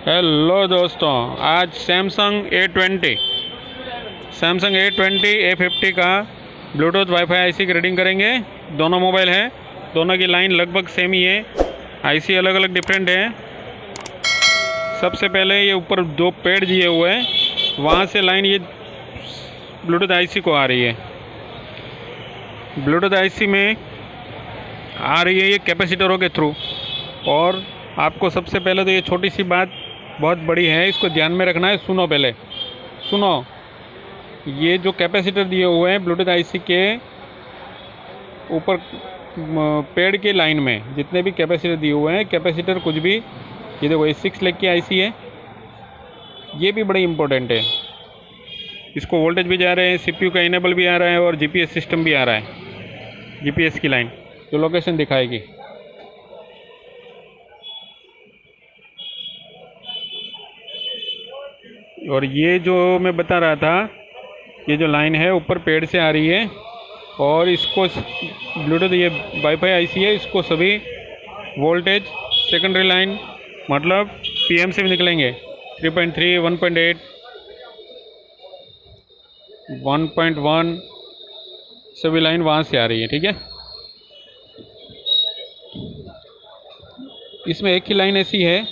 Hello दोस्तों, आज Samsung A20 A50 का ब्लूटूथ वाईफाई आईसी की रीडिंग करेंगे। दोनों मोबाइल हैं, दोनों की लाइन लगभग सेम ही है, आईसी अलग अलग डिफरेंट है। सबसे पहले ये ऊपर दो पेड़ दिए हुए हैं, वहाँ से लाइन ये ब्लूटूथ आईसी को आ रही है। ब्लूटूथ आईसी में आ रही है ये कैपेसिटरों के थ्रू। और आपको सबसे पहले तो ये छोटी सी बात बहुत बड़ी है, इसको ध्यान में रखना है। सुनो, पहले सुनो। ये जो कैपेसिटर दिए हुए हैं ब्लूटूथ आईसी के ऊपर पेड़ के लाइन में जितने भी कैपेसिटर दिए हुए हैं, कैपेसिटर कुछ भी, ये देखो ये 6 लेग की आईसी है, ये भी बड़ी इंपॉर्टेंट है। इसको वोल्टेज भी जा रहे हैं, सीपीयू का इनेबल भी आ रहा है और जीपीएस सिस्टम भी आ रहा है, जीपीएस की लाइन जो लोकेशन दिखाएगी। और ये जो मैं बता रहा था, ये जो लाइन है ऊपर पेड़ से आ रही है और इसको ब्लूटूथ, ये वाईफाई आईसी है, इसको सभी वोल्टेज सेकेंडरी लाइन मतलब पीएम से भी निकलेंगे। 3.3, 1.8, 1.1 सभी लाइन वहाँ से आ रही है। ठीक है, इसमें एक ही लाइन ऐसी है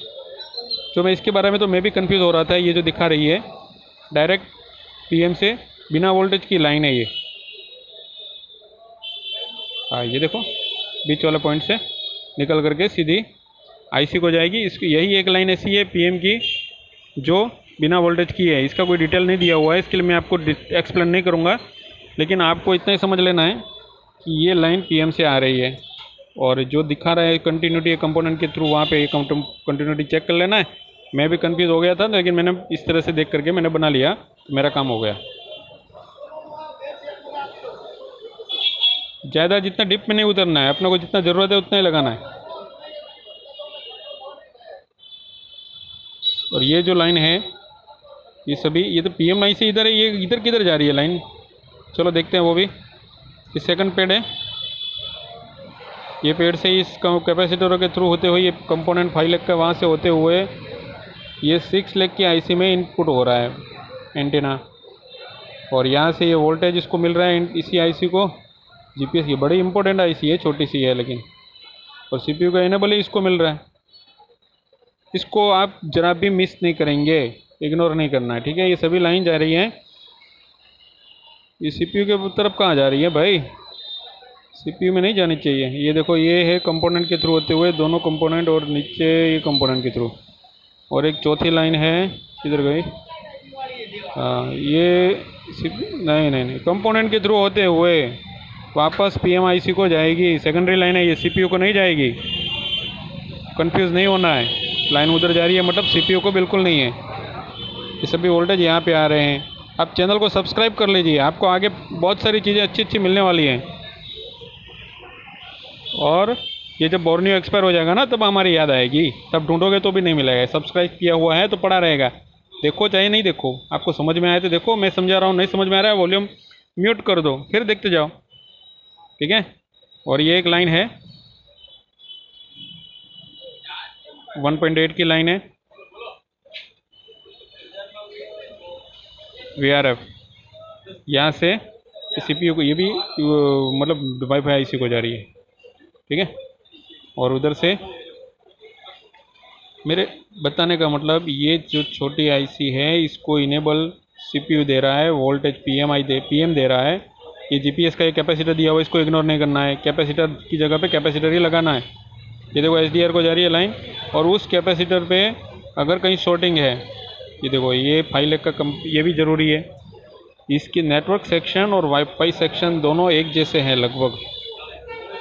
जो मैं इसके बारे में तो मैं भी कंफ्यूज हो रहा था। ये जो दिखा रही है डायरेक्ट पीएम से बिना वोल्टेज की लाइन है ये। हाँ, ये देखो बीच वाले पॉइंट से निकल करके सीधी आईसी को जाएगी। इसकी यही एक लाइन ऐसी है पीएम की जो बिना वोल्टेज की है। इसका कोई डिटेल नहीं दिया हुआ है, इसके लिए मैं आपको एक्सप्लेन नहीं करूँगा, लेकिन आपको इतना ही समझ लेना है कि ये लाइन पीएम से आ रही है। और जो दिखा रहा है कंटिन्यूटी कंपोनेंट के थ्रू, वहाँ पे कंटिन्यूटी चेक कर लेना है। मैं भी कंफ्यूज हो गया था, लेकिन मैंने इस तरह से देख करके मैंने बना लिया, तो मेरा काम हो गया। ज़्यादा जितना डिप में नहीं उतरना है, अपने को जितना ज़रूरत है उतना ही लगाना है। और ये जो लाइन है ये सभी, ये तो पीएम आई से इधर है, ये इधर किधर जा रही है लाइन, चलो देखते हैं वो भी। ये सेकंड पेड़ है, ये पेड़ से इस कैपेसिटरों के थ्रू होते हुए ये कंपोनेंट 5 लेग का वहाँ से होते हुए ये 6 लेग की आईसी में इनपुट हो रहा है एंटीना। और यहाँ से ये वोल्टेज इसको मिल रहा है इसी आईसी को, जीपीएस की बड़ी इंपॉर्टेंट आईसी है, छोटी सी है लेकिन। और सीपीयू का इनेबल ही इसको मिल रहा है। इसको आप जरा भी मिस नहीं करेंगे, इग्नोर नहीं करना है। ठीक है, ये सभी लाइन जा रही हैं, ये सीपीयू के तरफ कहाँ जा रही है भाई, सीपीयू में नहीं जानी चाहिए। ये देखो ये है कंपोनेंट के थ्रू होते हुए दोनों कंपोनेंट, और नीचे ये कंपोनेंट के थ्रू, और एक चौथी लाइन है किधर गई। हाँ, ये नहीं नहीं नहीं, कंपोनेंट के थ्रू होते हुए वापस पीएमआईसी को जाएगी। सेकेंडरी लाइन है ये, सीपीयू को नहीं जाएगी, कंफ्यूज नहीं होना है। लाइन उधर जा रही है मतलब सीपीयू को बिल्कुल नहीं है। ये सभी वोल्टेज यहाँ पे आ रहे हैं। आप चैनल को सब्सक्राइब कर लीजिए, आपको आगे बहुत सारी चीज़ें अच्छी अच्छी मिलने वाली हैं। और ये जब बोर्नियो एक्सपायर हो जाएगा ना, तब हमारी याद आएगी, तब ढूंढोगे तो भी नहीं मिलेगा। सब्सक्राइब किया हुआ है तो पड़ा रहेगा, देखो चाहे नहीं देखो। आपको समझ में आए तो देखो, मैं समझा रहा हूँ, नहीं समझ में आ रहा है वॉल्यूम म्यूट कर दो, फिर देखते जाओ। ठीक है, और ये एक लाइन है 1.8 की लाइन है VRF, यहाँ से सीपीयू को, ये भी मतलब वाईफाई आईसी को जा रही है। ठीक है, और उधर से मेरे बताने का मतलब, ये जो छोटी आईसी है इसको इनेबल सीपीयू दे रहा है, वोल्टेज पीएम दे रहा है। ये जीपीएस का एक कैपेसिटर दिया हुआ है, इसको इग्नोर नहीं करना है, कैपेसिटर की जगह पे कैपेसिटर ही लगाना है। ये देखो एसडीआर को जा रही है लाइन, और उस कैपेसिटर पे अगर कहीं शॉर्टिंग है, ये देखो ये 5 लेग का ये भी ज़रूरी है। इसकी नेटवर्क सेक्शन और वाईफाई सेक्शन दोनों एक जैसे हैं लगभग।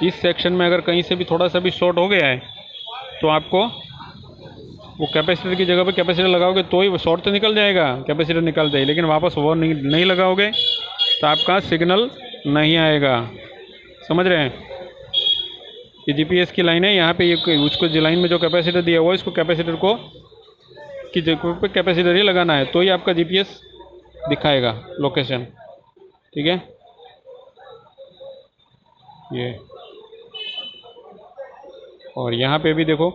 इस सेक्शन में अगर कहीं से भी थोड़ा सा भी शॉर्ट हो गया है तो आपको वो कैपेसिटर की जगह पे कैपेसिटर लगाओगे तो ही वो शॉर्ट तो निकल जाएगा, कैपेसिटर निकलते ही, लेकिन वापस वो नहीं लगाओगे तो आपका सिग्नल नहीं आएगा। समझ रहे हैं, ये जीपीएस की लाइन है, यहाँ पे ये उसको लाइन में जो कैपेसिटर दिया हुआ है, इसको कैपेसिटर को की जगह पे कैपेसिटर ही लगाना है, तो ही आपका जीपीएस दिखाएगा लोकेशन। ठीक है, ये और यहाँ पे भी देखो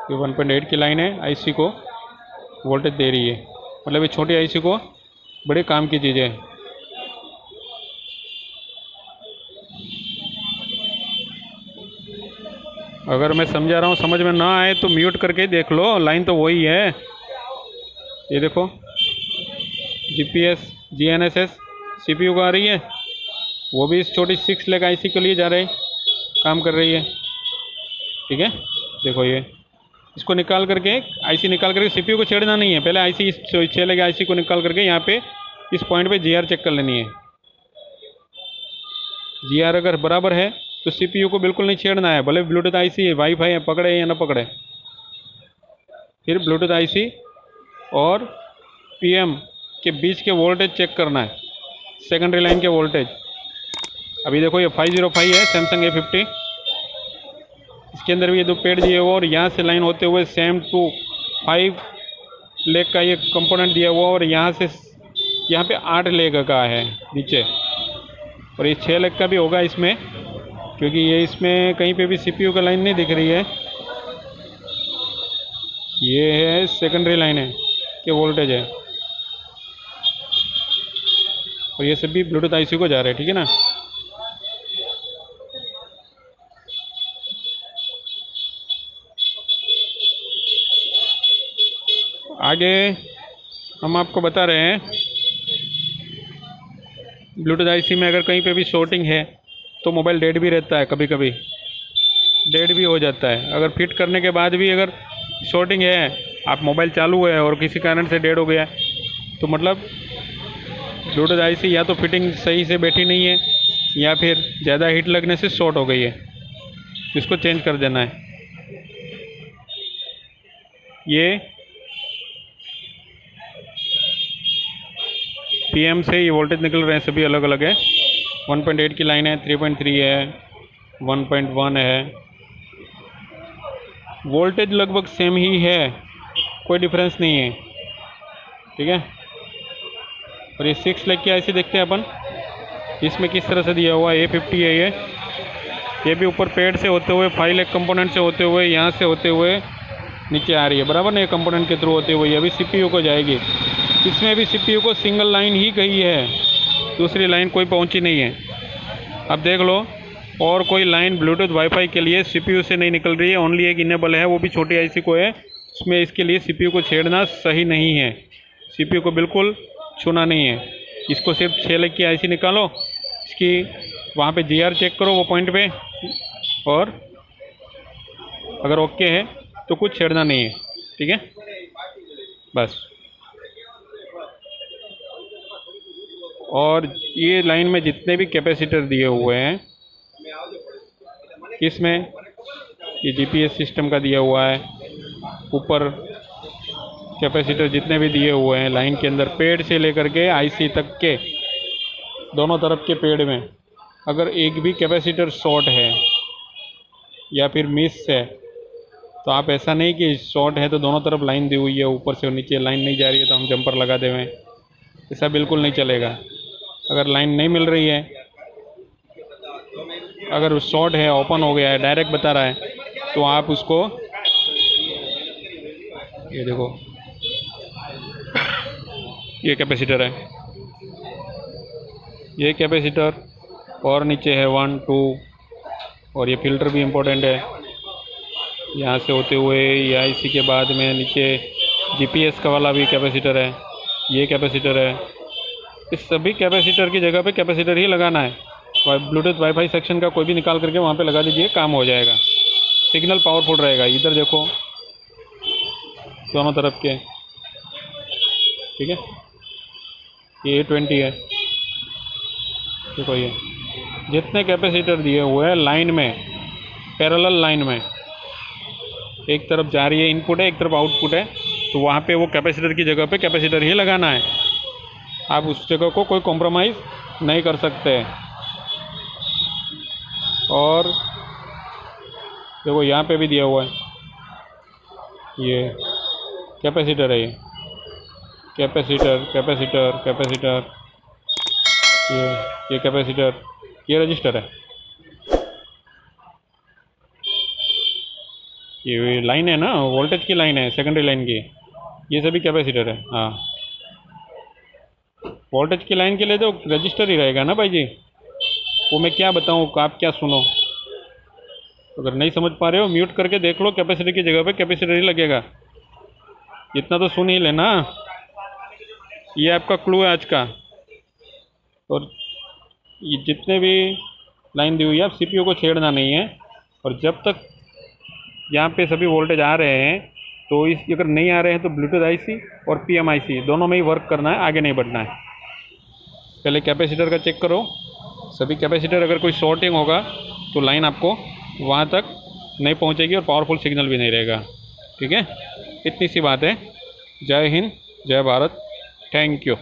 ये 1.8 की लाइन है, आईसी को वोल्टेज दे रही है। मतलब ये छोटी आईसी को बड़े काम की चीज़ है। अगर मैं समझा रहा हूँ, समझ में ना आए तो म्यूट करके देख लो, लाइन तो वही है। ये देखो, जीपीएस जीएनएसएस सीपीयू को आ रही है, वो भी इस छोटी 6 लेग आईसी के लिए जा रहे काम कर रही है। ठीक है, देखो ये इसको निकाल करके, आईसी निकाल करके, सीपीयू को छेड़ना नहीं है, पहले आईसी इस 6 लेग आईसी को निकाल करके यहाँ पे इस पॉइंट पे जीआर चेक कर लेनी है। जीआर अगर बराबर है तो सीपीयू को बिल्कुल नहीं छेड़ना है, भले ब्लूटूथ आईसी है, वाईफाई है, पकड़े या ना पकड़े। फिर ब्लूटूथ आईसी और पीएम के बीच के वोल्टेज चेक करना है, सेकेंडरी लाइन के वोल्टेज। अभी देखो ये 505 है, सैमसंग A50, इसके अंदर भी ये 2 पेड़ दिए हुए और यहाँ से लाइन होते हुए सेम टू 5 लेग का ये कंपोनेंट दिया हुआ और यहाँ से यहाँ पे 8 लेग का है नीचे, और ये 6 लेग का भी होगा इसमें, क्योंकि ये इसमें कहीं पे भी सीपीयू का लाइन नहीं दिख रही है। ये है सेकेंडरी लाइन है के वोल्टेज है, और ये सभी ब्लूटूथ आईसी को जा रहे हैं। ठीक है ना। आगे हम आपको बता रहे हैं, ब्लूटूथ आईसी में अगर कहीं पे भी शॉर्टिंग है तो मोबाइल डेड भी रहता है, कभी कभी डेड भी हो जाता है। अगर फिट करने के बाद भी अगर शॉर्टिंग है, आप मोबाइल चालू है और किसी कारण से डेड हो गया, तो मतलब ब्लूटूथ आईसी या तो फिटिंग सही से बैठी नहीं है या फिर ज़्यादा हीट लगने से शॉर्ट हो गई है, इसको चेंज कर देना है। ये पीएम से ये वोल्टेज निकल रहे हैं, सभी अलग अलग है। 1.8 की लाइन है, 3.3 है, 1.1 है, वोल्टेज लगभग सेम ही है, कोई डिफरेंस नहीं है। ठीक है। और ये 6 लेग की आईसी देखते हैं अपन, इसमें किस तरह से दिया हुआ है। A50 है ये भी ऊपर पेड़ से होते हुए, 5 लेग कंपोनेंट से होते हुए, यहाँ से होते हुए नीचे आ रही है, बराबर ना। ये कंपोनेंट के थ्रू होते हुए अभी सीपीयू को जाएगी। इसमें भी सीपीयू को सिंगल लाइन ही गई है, दूसरी लाइन कोई पहुंची नहीं है। अब देख लो, और कोई लाइन ब्लूटूथ वाईफाई के लिए सीपीयू से नहीं निकल रही है, ओनली एक इनेबल है, वो भी छोटी आईसी को है। उसमें इसके लिए सीपीयू को छेड़ना सही नहीं है, सीपीयू को बिल्कुल छूना नहीं है। इसको सिर्फ 6 लेग की आईसी निकालो, इसकी वहाँ पे जीआर चेक करो वो पॉइंट पे, और अगर ओके है तो कुछ छेड़ना नहीं है। ठीक है, बस। और ये लाइन में जितने भी कैपेसिटर दिए हुए हैं, इसमें ये जीपीएस सिस्टम का दिया हुआ है, ऊपर कैपेसिटर जितने भी दिए हुए हैं लाइन के अंदर, पेड़ से लेकर के आईसी तक के दोनों तरफ के पेड़ में, अगर एक भी कैपेसिटर शॉर्ट है या फिर मिस है, तो आप ऐसा नहीं कि शॉर्ट है तो दोनों तरफ लाइन दी हुई है, ऊपर से और नीचे लाइन नहीं जा रही है तो हम जंपर लगा देवें, ऐसा बिल्कुल नहीं चलेगा। अगर लाइन नहीं मिल रही है, अगर शॉर्ट है, ओपन हो गया है, डायरेक्ट बता रहा है, तो आप उसको, ये देखो ये कैपेसिटर है, ये कैपेसिटर और नीचे है 1 2, और ये फिल्टर भी इम्पोर्टेंट है, यहाँ से होते हुए या इसी के बाद में नीचे जीपीएस का वाला भी कैपेसिटर है, ये कैपेसिटर है। इस सभी कैपेसिटर की जगह पे कैपेसिटर ही लगाना है। ब्लूटूथ वाईफाई सेक्शन का कोई भी निकाल करके वहाँ पे लगा दीजिए, काम हो जाएगा, सिग्नल पावरफुल रहेगा। इधर देखो दोनों तरफ के, ठीक है। ये A20 है, देखो ये जितने कैपेसिटर दिए हुए हैं लाइन में, पैरेलल लाइन में, एक तरफ जा रही है इनपुट है, एक तरफ आउटपुट है, तो वहाँ पे वो कैपेसिटर की जगह पे कैपेसिटर ही लगाना है। आप उस जगह को कोई कॉम्प्रोमाइज़ नहीं कर सकते। और देखो यहाँ पे भी दिया हुआ है, ये कैपेसिटर है, ये कैपेसिटर कैपेसिटर कैपेसिटर, ये कैपेसिटर, ये रजिस्टर है, ये लाइन है ना, वोल्टेज की लाइन है, सेकेंडरी लाइन की। ये सभी कैपेसिटर है। हाँ, वोल्टेज की लाइन के लिए तो रजिस्टर ही रहेगा ना भाई जी। वो मैं क्या बताऊँ, आप क्या सुनो। अगर नहीं समझ पा रहे हो म्यूट करके देख लो, कैपेसिटर की जगह पे कैपेसिटर ही लगेगा। इतना तो सुन ही लेना। ये आपका क्लू है आज का। और ये जितने भी लाइन दी हुई है, आप सीपीयू को छेड़ना नहीं है। और जब तक यहाँ पे सभी वोल्टेज आ रहे हैं, तो इस अगर नहीं आ रहे हैं तो ब्लूटूथ आईसी और पीएम आईसी दोनों में ही वर्क करना है, आगे नहीं बढ़ना है। पहले कैपेसिटर का चेक करो। सभी कैपेसिटर अगर कोई शॉर्टिंग होगा तो लाइन आपको वहाँ तक नहीं पहुँचेगी और पावरफुल सिग्नल भी नहीं रहेगा। ठीक है, इतनी सी बात है। जय हिंद, जय भारत, थैंक यू।